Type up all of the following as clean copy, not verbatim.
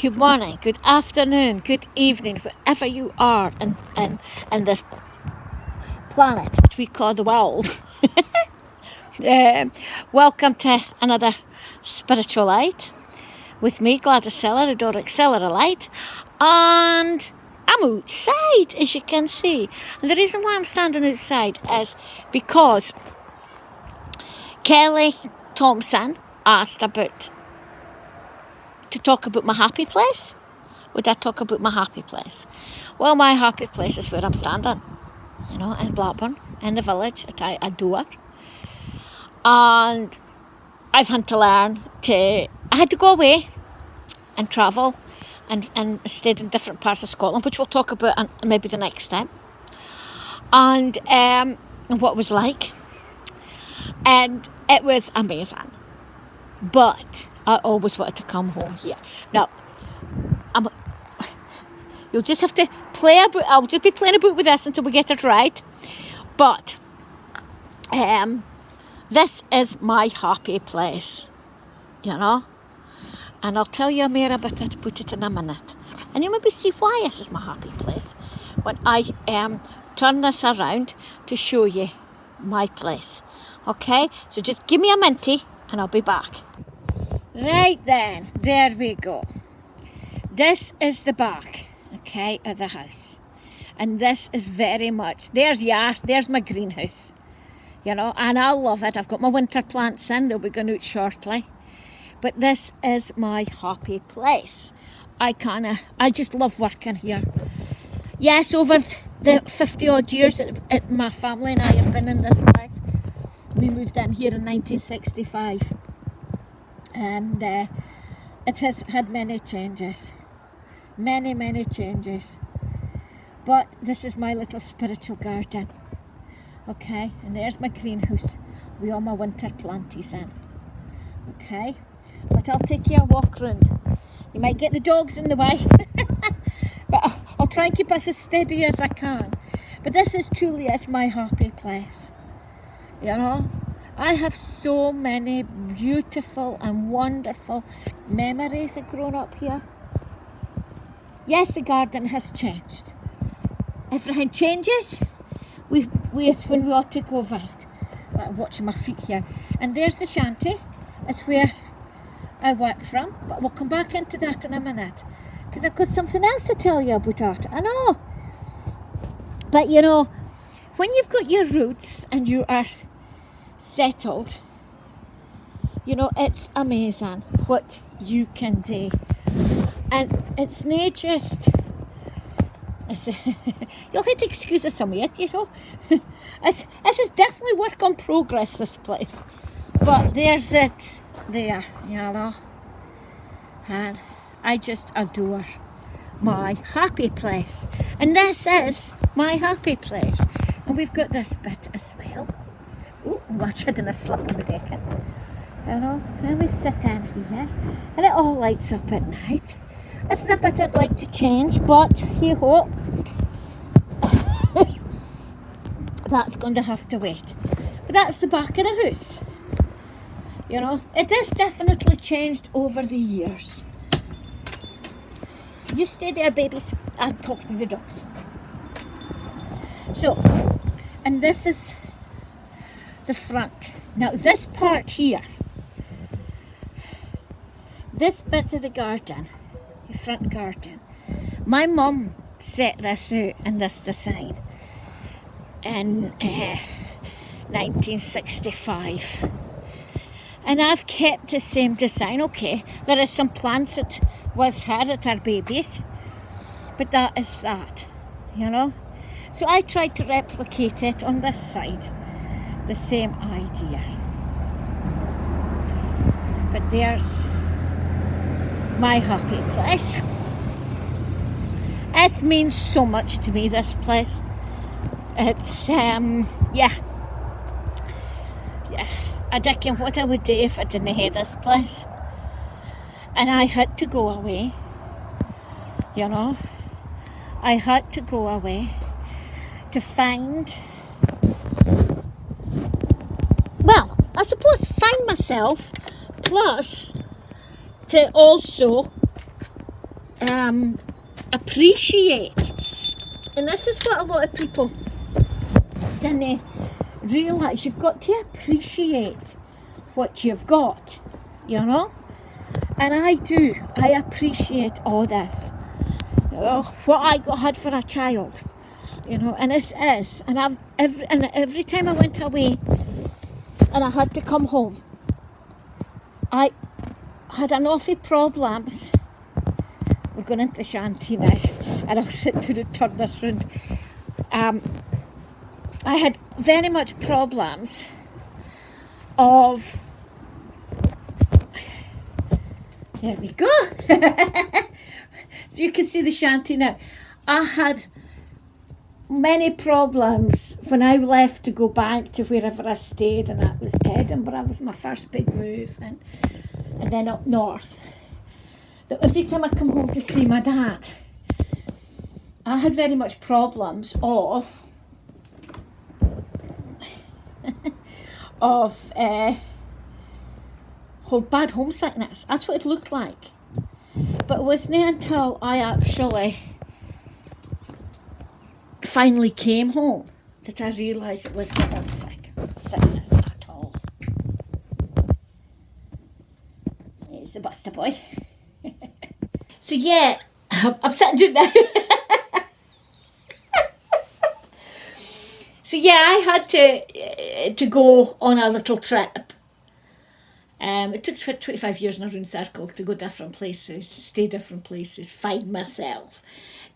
good morning, good afternoon, good evening, wherever you are in this planet which we call the world. Welcome to another Spiritual Light with me, Gladys Sellar, the Doric Sellar Light, and I'm outside, as you can see. And the reason why I'm standing outside is because Kelly Thompson asked to talk about my happy place. Would I talk about my happy place? Well, my happy place is where I'm standing, in Blackburn, in the village that I adore. And I've had to learn I had to go away and travel and stayed in different parts of Scotland, which we'll talk about maybe the next time. And what it was like. And it was amazing. But I always wanted to come home here. Now, you'll just have to play about. I'll just be playing about with this until we get it right. But this is my happy place, And I'll tell you more about it in a minute. And you maybe see why this is my happy place when I turn this around to show you my place. Okay? So just give me a minute and I'll be back. Right then, there we go. This is the back, of the house. And this is very much, there's my greenhouse, and I love it. I've got my winter plants in, they'll be going out shortly. But this is my happy place. I just love working here. Yes, over the 50 odd years that my family and I have been in this place. We moved in here in 1965. And it has had many changes. Many changes. But this is my little spiritual garden. Okay, and there's my greenhouse with all my winter planties in. Okay, but I'll take you a walk round. You might get the dogs in the way, but I'll try and keep us as steady as I can. But this is truly my happy place. I have so many beautiful and wonderful memories of growing up here. Yes, the garden has changed. Everything changes. When we all took over it. I'm watching my feet here. And there's the shanty. It's where I work from. But we'll come back into that in a minute. Because I've got something else to tell you about that. I know. But when you've got your roots and you are settled, it's amazing what you can do. And it's not just you'll have to excuse us some of it, this is definitely work in progress, this place, but there's it there, and I just adore my happy place, and this is my happy place. And we've got this bit as well. Oh, watch, I didn't slip on the decking. And we sit in here, and it all lights up at night. This is a bit I'd like to change, but hey-ho, that's going to have to wait. But that's the back of the house. It has definitely changed over the years. You stay there, babies. I'll talk to the dogs. So, and this is the front. Now, this part here, this bit of the garden, the front garden, my mum set this out in this design in 1965, and I've kept the same design. Okay, there is some plants that was her that are babies, but that is that, so I tried to replicate it on this side, the same idea. But there's my happy place. It means so much to me, this place. It's I don't know what I would do if I didn't have this place. And I had to go away, I had to go away to find, I suppose find myself, plus to also appreciate. And this is what a lot of people didn't realise. You've got to appreciate what you've got, you know. And I do. I appreciate all this. You know, what I had for a child, you know, and this is. And every time I went away and I had to come home, I had an awful problems. We're going into the shanty now, and I'll sit to turn this round. I had very much problems of. There we go. So you can see the shanty now. I had many problems when I left to go back to wherever I stayed, and that was Edinburgh. It was my first big move, and then up north. That every time I come home to see my dad, I had very much problems of bad homesickness. That's what it looked like. But it wasn't until I actually finally came home that I realised it wasn't homesickness at all. Here's the Buster boy. So yeah, I'm sitting down now. So yeah, I had to go on a little trip. It took 25 years in a round circle to go different places, stay different places, find myself,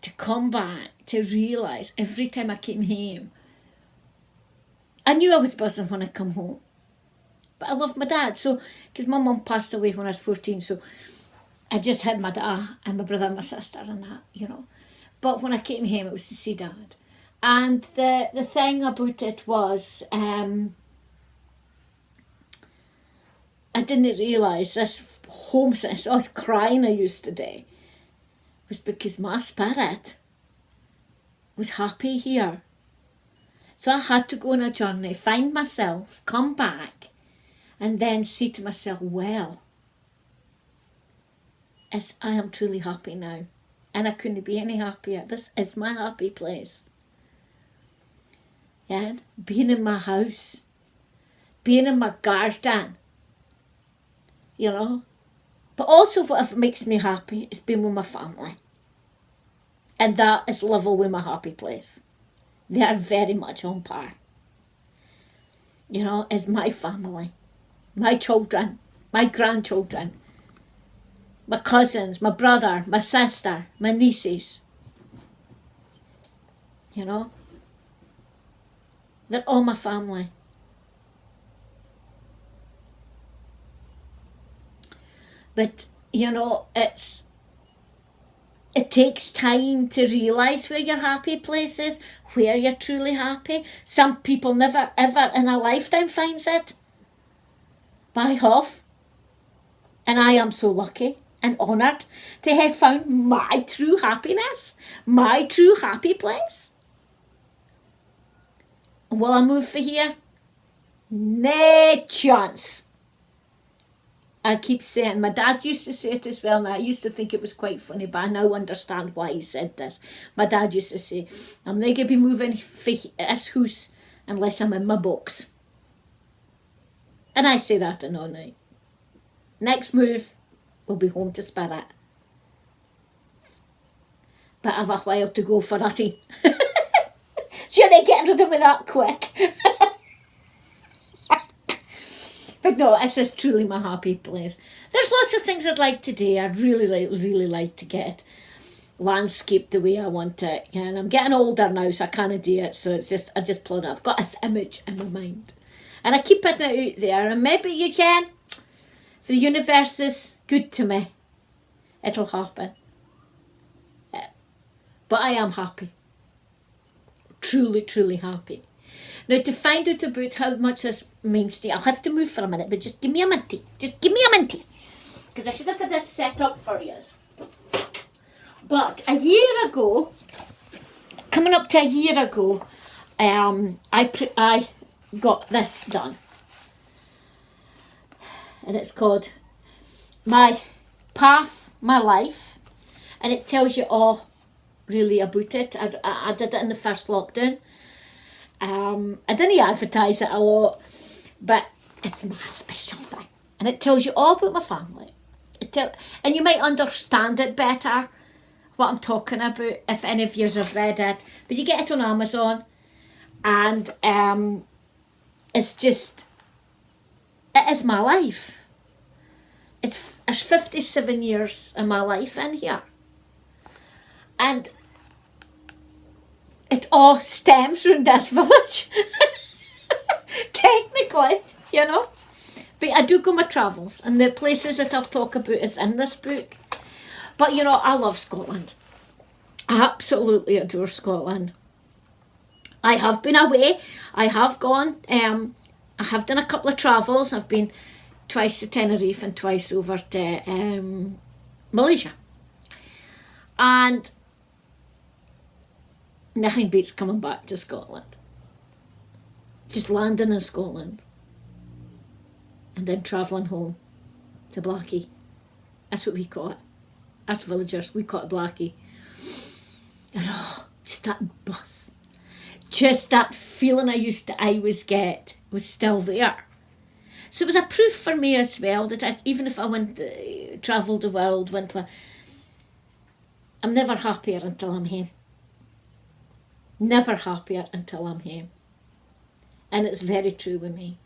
to come back, to realise every time I came home. I knew I was buzzing when I come home, but I loved my dad. So, because my mum passed away when I was 14, so I just had my dad and my brother and my sister and that, you know. But when I came home, it was to see dad. And the thing about it was, I didn't realise this homesickness, I was crying I used to do, was because my spirit was happy here. So I had to go on a journey, find myself, come back, and then say to myself, well, I am truly happy now. And I couldn't be any happier. This is my happy place. Yeah, being in my house, being in my garden, you know. But also what makes me happy is being with my family. And that is level with my happy place. They are very much on par. You know, as my family, my children, my grandchildren, my cousins, my brother, my sister, my nieces. You know, they're all my family. But, you know, it takes time to realise where your happy place is, where you're truly happy. Some people never, ever in a lifetime finds it. But I have. And I am so lucky and honoured to have found my true happiness, my true happy place. And will I move for here? No chance. I keep saying, my dad used to say it as well, and I used to think it was quite funny, but I now understand why he said this. My dad used to say, I'm not going to be moving for this house unless I'm in my box. And I say that all night. Next move will be home to Spirit. But I've a while to go for that. So you're not getting rid of me that quick. But no, this is truly my happy place. There's lots of things I'd like to do. I'd really like to get landscaped the way I want it. And I'm getting older now, so I can't do it. So I just plod it. I've got this image in my mind. And I keep putting it out there. And maybe you can. If the universe is good to me, it'll happen. Yeah. But I am happy. Truly happy. Now, to find out about how much this means to you, I'll have to move for a minute, but just give me a minute. Just give me a minute. Because I should have had this set up for you. But a year ago, coming up to a year ago, I got this done. And it's called My Path, My Life. and it tells you all really about it. I did it in the first lockdown. I didn't advertise it a lot, but it's my special thing. And it tells you all about my family. And you might understand it better, what I'm talking about, if any of you have read it. But you get it on Amazon, and it's just, it is my life. There's 57 years of my life in here. And it all stems from this village. Technically, you know. But I do go my travels, and the places that I'll talk about is in this book. But, you know, I love Scotland. I absolutely adore Scotland. I have been away. I have gone. I have done a couple of travels. I've been twice to Tenerife and twice over to Malaysia. And nothing beats coming back to Scotland. Just landing in Scotland. And then travelling home to Blackie. That's what we call it. Us villagers, we call it Blackie. And just that bus. Just that feeling I always get was still there. So it was a proof for me as well that even if I went, travelled the world, I'm never happier until I'm home. Never happier until I'm home. And it's very true with me.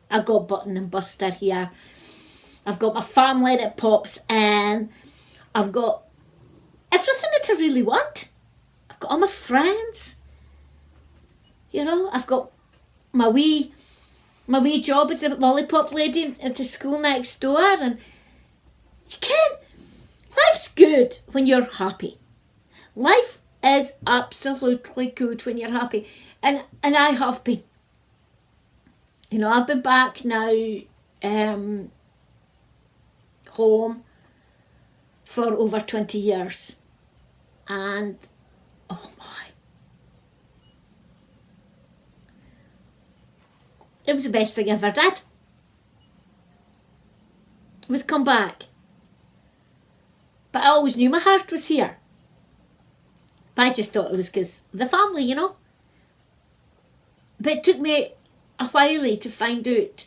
I've got Button and Buster here. I've got my family that pops in. I've got everything that I really want. I've got all my friends. You know, I've got my wee job as a lollipop lady at the school next door. And you can. Life's good when you're happy. Life is absolutely good when you're happy. And I have been. You know, I've been back now home for over 20 years. And, oh my. It was the best thing I ever did. Was come back. But I always knew my heart was here. But I just thought it was because of the family, you know. But it took me a while to find out,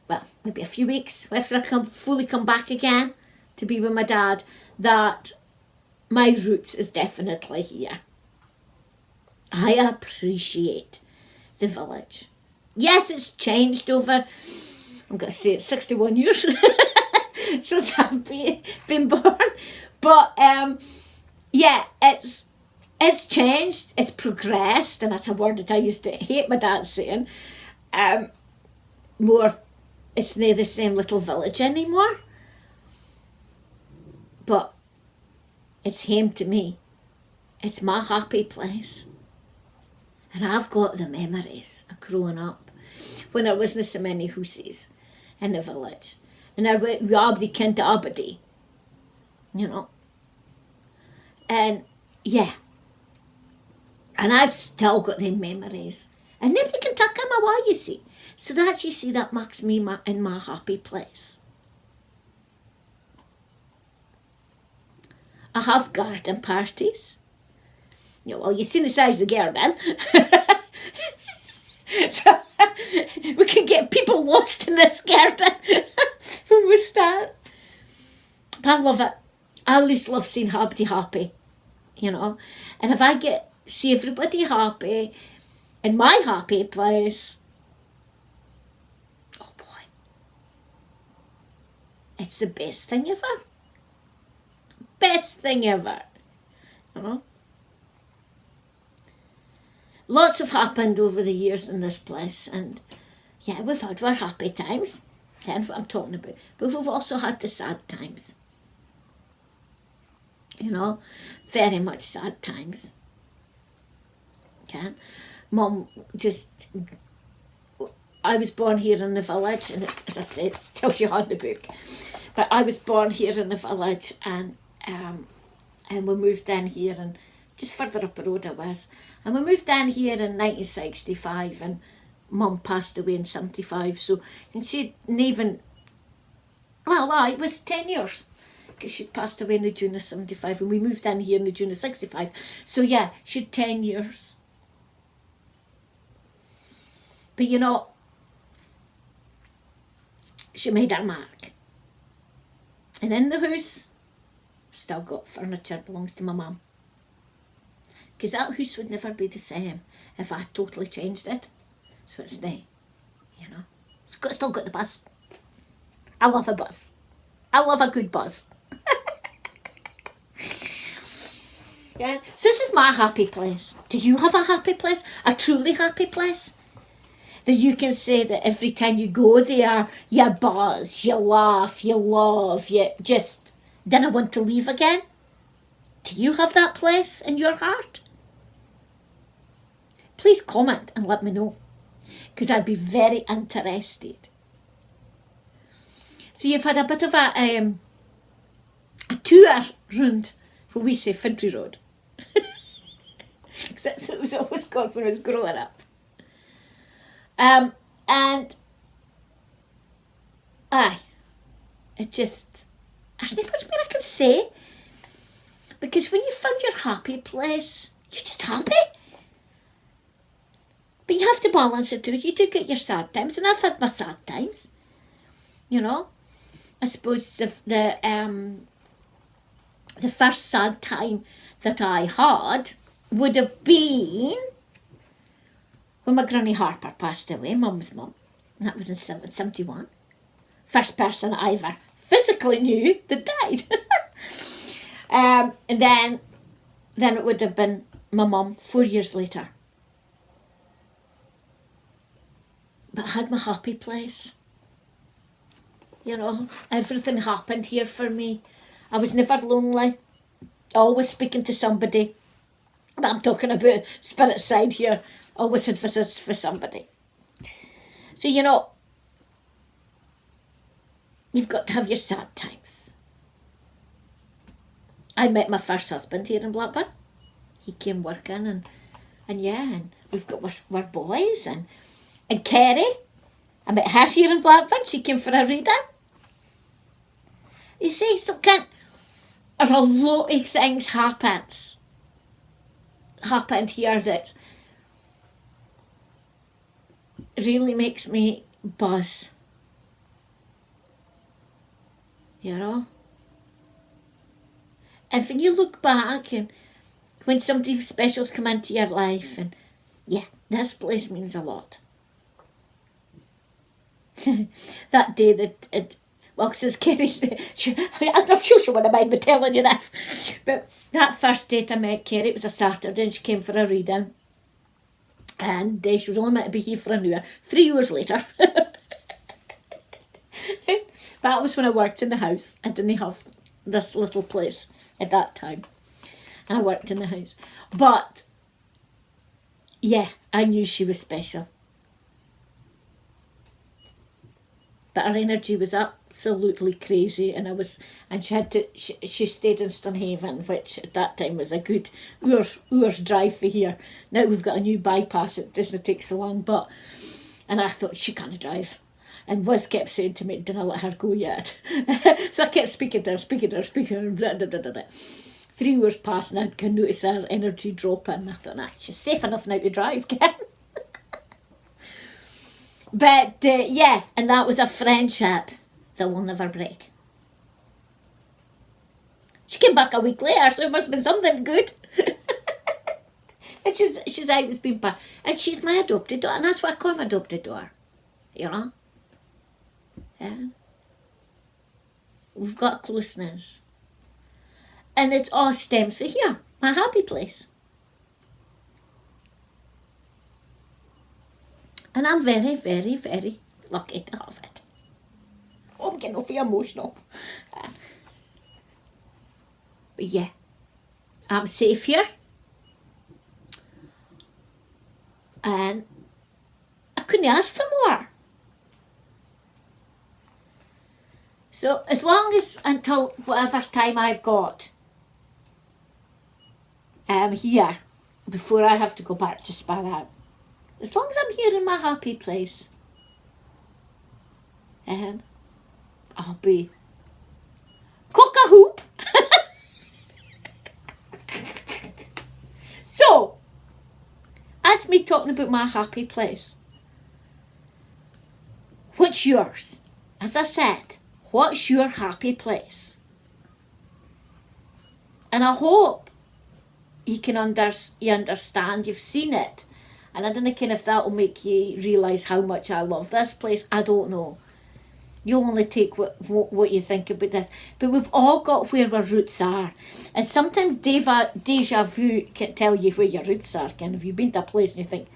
well, maybe a few weeks after I fully come back again to be with my dad, that my roots is definitely here. I appreciate the village. Yes, it's changed over, I'm going to say it's 61 years since I've been born. But yeah, it's changed, it's progressed, and that's a word that I used to hate my dad saying. More, it's not the same little village anymore. But it's home to me. It's my happy place. And I've got the memories of growing up when there wasn't so many hooses in the village. And I went with Abdi Kent to Abdi. You know. And yeah. And I've still got them memories. And nobody can take them away, you see. So that, you see, that makes me in my happy place. I have garden parties. Yeah, well, you've seen the size of the garden. So we can get people lost in this garden when we start. But I love it. I always love seeing everybody happy, you know. And if I see everybody happy in my happy place, oh boy, it's the best thing ever. Best thing ever, you know. Lots have happened over the years in this place, and yeah, we've had our happy times, that's what I'm talking about, but we've also had the sad times, you know, very much sad times. Okay, Mum I was born here in the village, and as I said, it tells you on the book, but I was born here in the village, and we moved in here, and just further up the road I was. And we moved in here in 1965, and Mum passed away in 75. So, and she didn't even, well, it was 10 years. because she'd passed away in the June of 75 and we moved in here in the June of 65. So yeah, she'd 10 years. But you know, she made her mark. And in the house, still got furniture, belongs to my mum. Because that house would never be the same if I totally changed it. So it's there, you know. Still got the buzz. I love a buzz. I love a good buzz. Yeah. So this is my happy place. Do you have a happy place? A truly happy place? That you can say that every time you go there, you buzz, you laugh, you love, you just didn't want to leave again? Do you have that place in your heart? Please comment and let me know, because I'd be very interested. So you've had a bit of a tour round what we say Fintry Road. Because that's what it was always called when I was growing up. And aye, it just, there's not much more I can say, because when you found your happy place, you're just happy. But you have to balance it too. You do get your sad times, and I've had my sad times. You know, I suppose the first sad time that I had would have been when my granny Harper passed away, Mum's mum. And that was in 71. First person I ever physically knew that died. And then it would have been my mum 4 years later. But I had my happy place. You know, everything happened here for me. I was never lonely. Always speaking to somebody. But I'm talking about spirit side here. Always had visits for somebody. So, you know, you've got to have your sad times. I met my first husband here in Blackburn. He came working and we've got our boys and Kerry. I met her here in Blackburn. She came for a reading. You see, so there's a lot of things happened here that really makes me buzz. You know? And when you look back and when something special's come into your life, and yeah, this place means a lot. That day that well, says Kerry's I'm sure she wouldn't mind me telling you this, but that first date I met Kerry, it was a Saturday, and she came for a reading, and she was only meant to be here for an hour. 3 hours later. That was when I worked in the house. I didn't have this little place at that time, and I worked in the house, but yeah, I knew she was special. But her energy was absolutely crazy, and she stayed in Stonhaven, which at that time was a good hour's drive for here. Now we've got a new bypass, it doesn't take so long, and I thought, she can't drive. And Wiz kept saying to me, "Didn't let her go yet." So I kept speaking to her. 3 hours passed, and I could notice her energy dropping. I thought, she's safe enough now to drive, Ken. But, yeah, and that was a friendship that will never break. She came back a week later, so it must have been something good. And she's always been back. And she's my adopted daughter, and that's why I call my adopted daughter. You know? Yeah. We've got closeness. And it all stems from here, my happy place. And I'm very, very, very lucky to have it. Oh, I'm getting awfully emotional. But yeah, I'm safe here. And I couldn't ask for more. So as long as, until whatever time I've got here, before I have to go back to Sparrow, as long as I'm here in my happy place, I'll be Cock-a-hoop. So, that's me talking about my happy place. What's yours? As I said, what's your happy place? And I hope you can you understand, you've seen it. And I don't know if that will make you realise how much I love this place. I don't know. You'll only take what you think about this. But we've all got where our roots are. And sometimes deja vu can tell you where your roots are. And if you've been to a place and you think,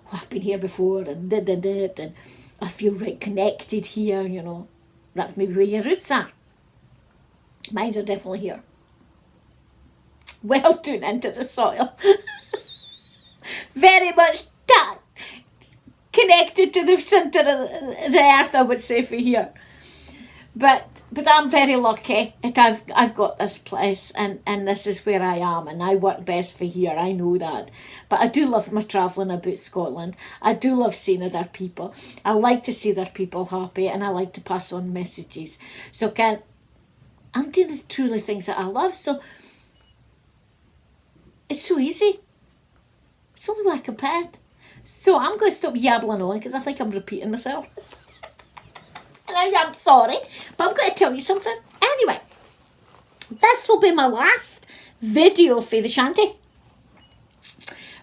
oh, I've been here before and and I feel right connected here, you know. That's maybe where your roots are. Mine are definitely here. Well done into the soil. Very much connected to the centre of the earth, I would say, for here. But I'm very lucky that I've got this place and this is where I am and I work best for here, I know that. But I do love my travelling about Scotland. I do love seeing other people. I like to see other people happy and I like to pass on messages. So I'm doing the truly things that I love. So it's so easy. It's only way compared. So I'm going to stop yabbling on because I think I'm repeating myself. And I am sorry, but I'm going to tell you something. Anyway, this will be my last video for the shanty.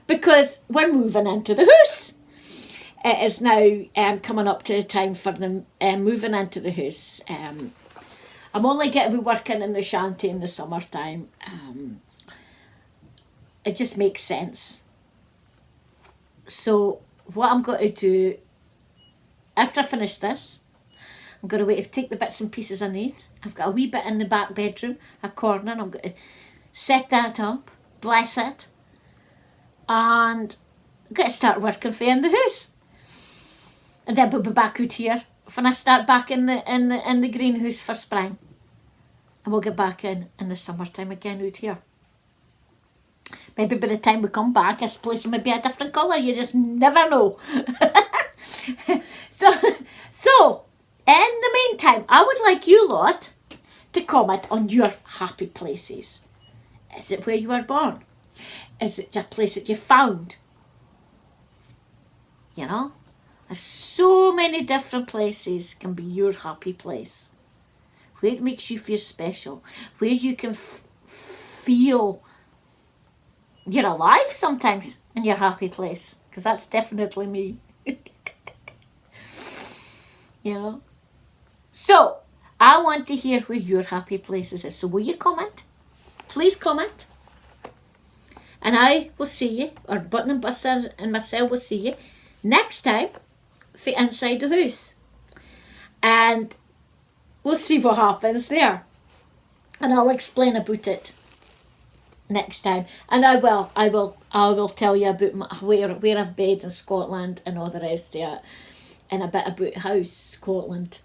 Because we're moving into the house. It is now coming up to the time for them moving into the house. I'm only getting to be working in the shanty in the summertime. It just makes sense. So what I'm going to do, after I finish this, I'm going to wait to take the bits and pieces I need. I've got a wee bit in the back bedroom, a corner. I'm going to set that up, bless it, and I'm going to start working for in the house. And then we'll be back out here when I start back in the greenhouse for spring. And we'll get back in the summertime again out here. Maybe by the time we come back, this place may be a different colour. You just never know. So, in the meantime, I would like you lot to comment on your happy places. Is it where you were born? Is it a place that you found? You know? There's so many different places can be your happy place. Where it makes you feel special. Where you can feel you're alive sometimes in your happy place. Because that's definitely me. You know? So, I want to hear where your happy places is. So will you comment? Please comment. And I will see you, or Button and Buster and myself will see you next time for Inside the House. And we'll see what happens there. And I'll explain about it next time. And I will tell you about where I've been in Scotland and all the rest of it. And a bit about how Scotland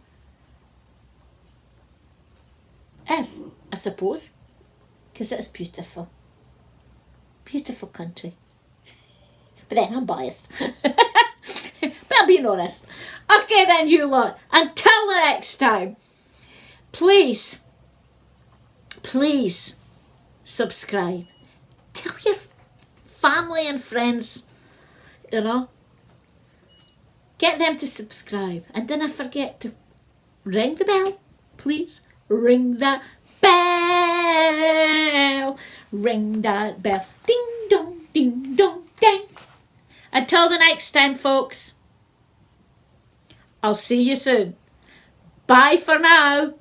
is, I suppose. Because it's beautiful. Beautiful country. But then I'm biased. But I'm being honest. Okay then, you lot. Until the next time. Please subscribe. Tell your family and friends, you know. Get them to subscribe. And then I forget to ring the bell. Please ring that bell. Ring that bell. Ding dong, ding dong, ding. Until the next time, folks. I'll see you soon. Bye for now.